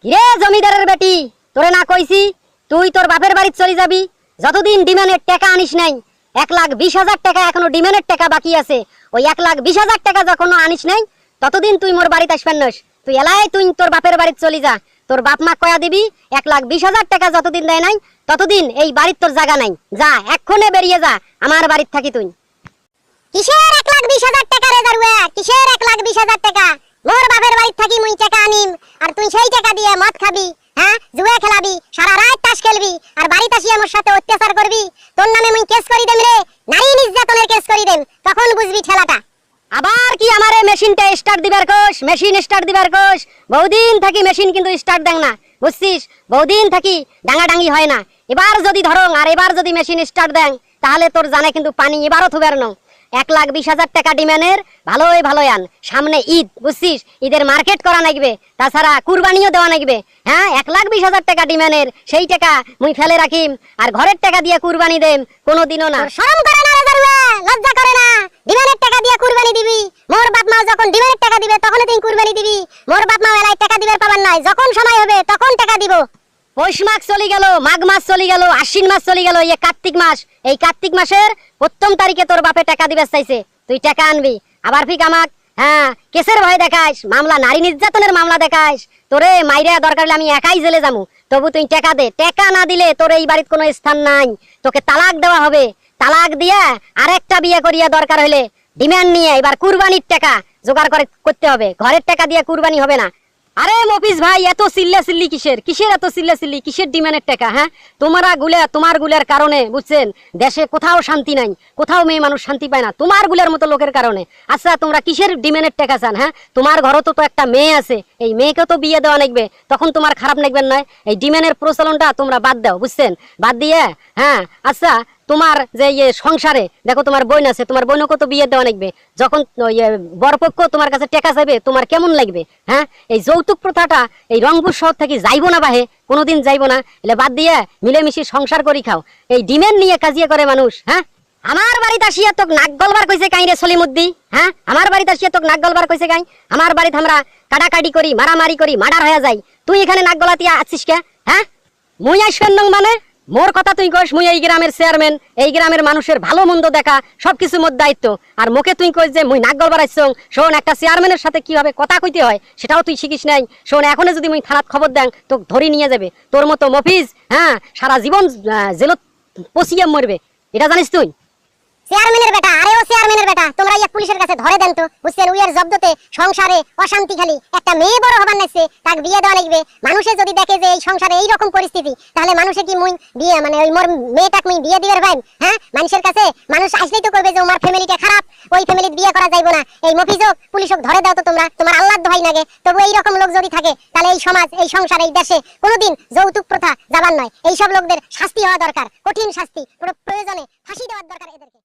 কিরে জমিদারের বেটি, তোরে না কইছি তুই তোর বাপের বাড়ি চলে যাবি যতদিন ডিমান্ডের টাকা আনিস নাই। 1,20,000 টাকা এখনো ডিমান্ডের টাকা বাকি আছে। ওই 1,20,000 টাকা যখন আনিস নাই ততদিন তুই মোর বাড়িতে আসবেন নস। তুই এলাই তুই তোর বাপের বাড়ি চলে যা। তোর বাপ মা কয়া দিবি 1,20,000 টাকা যতদিন দেয় নাই ততদিন এই বাড়ির তোর জায়গা নাই। যা এক্ষণে বেরিয়ে যা, আমার বাড়িতে থাকি তুই। কিসের 1,20,000 টাকা রে দারুয়া? কিসের 1,20,000 টাকা? মোর বাপের বাড়িতে থাকি মুই টাকা আনিম আর তুই সেই টাকা দিয়ে মদ খাবি, হ্যাঁ জুয়া খেলাবি, সারা রাত তাস খেলবি আর বাড়িতে আসি আমার সাথে অত্যাচার করবি। তোর নামে মুই কেস করি দেম রে, নারী নির্যাতনের কেস করি দেম, তখন বুঝবি ঠেলাটা। আবার কি আমারে মেশিনটা স্টার্ট দিবার কোষ? মেশিন স্টার্ট দিবার কোষ? বহুদিন থাকি মেশিন কিন্তু স্টার্ট দেন না, বুঝছিস? বহুদিন থাকি ডাঙাডাঙ্গি হয় না। এবার যদি ধরং আর এবার যদি মেশিন স্টার্ট দেন তাহলে তোর জানে কিন্তু পানি এবারও থুবের ন। 1,20,000 টাকা ডিমান্ডের ভালোই ভালো আন। সামনে ঈদ, বুঝছিস? ঈদের মার্কেট করা লাগবে, তাছাড়া কুরবানিও দেওয়া লাগবে। হ্যাঁ 1,20,000 টাকা ডিমান্ডের সেই টাকা মুই ফেলে রাখিম আর ঘরের টাকা দিয়ে কুরবানি দেম কোনোদিনও না। শরম করে না রে দারুয়া? লজ্জা করে না? ডিমান্ডের টাকা দিয়ে কুরবানি দিবি? মোর বাপ মা যখন ডিমান্ডের টাকা দিবে তখন তুই কুরবানি দিবি। মোর বাপ মা এলাই টাকা দিবার পাবার নাই, যখন সময় হবে তখন টাকা দিব। পৌষ মাস চলে গেল, মাঘ মাস চলে গেল, আশ্বিন মাস চলে গেল, এই কার্তিক মাস। এই কার্তিক মাসের 1ম তারিখে তোর বাপে টাকা দিবে চাইছে, তুই টাকা আনবি। আবার ফিক আমাক হ্যাঁ কেসের ভয় দেখাইস, মামলা নারী নির্যাতনের মামলা দেখাইস। তোরে মাইরা দরকার হলে আমি একাই জেলে যাবো, তবু তুই টাকা দে। টাকা না দিলে তোর এই বাড়ির কোনো স্থান নাই, তোকে তালাক দেওয়া হবে। তালাক দিয়া আরেকটা বিয়ে করিয়া দরকার হলে ডিমান্ড নিয়ে এবার কুরবানির টাকা জোগাড় করতে হবে। ঘরের টাকা দিয়ে কুরবানি হবে না। আরে মফিজ ভাই, এত চিল্লা চিল্লি কিসের? কিসের এত চিল্লা চিল্লি? কিসের ডিমান্ডের টাকা? হ্যাঁ তোমার গুলের কারণে, বুঝছেন, দেশে কোথাও শান্তি নাই, কোথাও মেয়ে মানুষ শান্তি পায় না, তোমার গুলের মতো লোকের কারণে। আচ্ছা তোমরা কিসের ডিমান্ডের টাকা চান? হ্যাঁ তোমার ঘরও তো একটা মেয়ে আছে, এই মেয়েকে তো বিয়ে দেওয়া লাগবে, তখন তোমার খারাপ লাগবেন নয়? এই ডিমান্ডের প্রচলনটা তোমরা বাদ দাও, বুঝছেন? বাদ দিয়ে হ্যাঁ আচ্ছা তোমার যে সংসারে দেখো তোমার বোন আছে, তোমার বোনকে তো বিয়ে দেওয়া লাগবে। যখন বরপক্ষ তোমার কাছে টাকা চাইবে তোমার কেমন লাগবে? হ্যাঁ এই যৌতুক প্রথাটা এই রংপুর শহর থেকে যাইবো না বাহে, কোনোদিন যাইবো না। এলে বাদ দিয়ে মিলেমিশে সংসার করি খাও। এই ডিমান্ড নিয়ে কাজিয়া করে মানুষ। হ্যাঁ আমার বাড়িতে আসিয়া তোক নাক গলবার কইছে কাই রে সলিমুদ্দি? হ্যাঁ আমার বাড়িতে আসিয়া তোক নাক গলবার কইছে কাই? আমার বাড়িতে আমরা কাটাকাটি করি, মারামারি করি, মার্ডার হয়ে যাই, তুই এখানে নাক গলাতিয়া আছিস কে? হ্যাঁ মুই আসবেন নং মানে মোর কথা তুই কইস মুই এই গ্রামের চেয়ারম্যান, এই গ্রামের মানুষের ভালো মন্দ দেখা সবকিছু মোর দায়িত্ব। আর মুখে তুই কইস যে মুই নাক গলবার আইছং। শোন, একটা চেয়ারম্যানের সাথে কিভাবে কথা কইতে হয় সেটাও তুই শিখিস নাই। শোন, এখনো যদি মুই থানাত খবর দেন তোকে ধরে নিয়ে যাবে। তোর মতো মফিজ হ্যাঁ সারা জীবন জেলত পচিয়ে মরবে, এটা জানিস তুই? চেয়ারম্যানের বেটা, আরে ও চেয়ারম্যানের বেটা, তোমরা ইয়া পুলিশের কাছে ধরে দেন তো, বুঝছেন? উইয়ার জব্দতে সংসারে অশান্তি খালি। একটা মেয়ে বড় হবার নাইছে, তাকে বিয়ে দেওয়া লাগবে। মানুষে যদি দেখে যে এই সংসারে এই রকম পরিস্থিতি, তাহলে মানুষে কি মুই বিয়ে মানে ওই মোর মেয়েটাকে মুই বিয়ে দিবার ভাই? হ্যাঁ মানুষের কাছে মানুষ আসলেই তো করবে যে আমার ফ্যামিলিটা খারাপ, ওই ফ্যামিলির বিয়ে করা যাইবো না। এই মফিজক পুলিশক ধরে দাও তো তোমরা, তোমার আল্লাহর দোহাই লাগে। তবু এই রকম লোক যদি থাকে তাহলে এই সমাজ, এই সংসার, এই দেশে কোনোদিন যৌতুক প্রথা যাবার নয়। এইসব লোকদের শাস্তি হওয়া দরকার, কঠিন শাস্তি, প্রয়োজনে ফাঁসি দেওয়ার দরকার এদেরকে।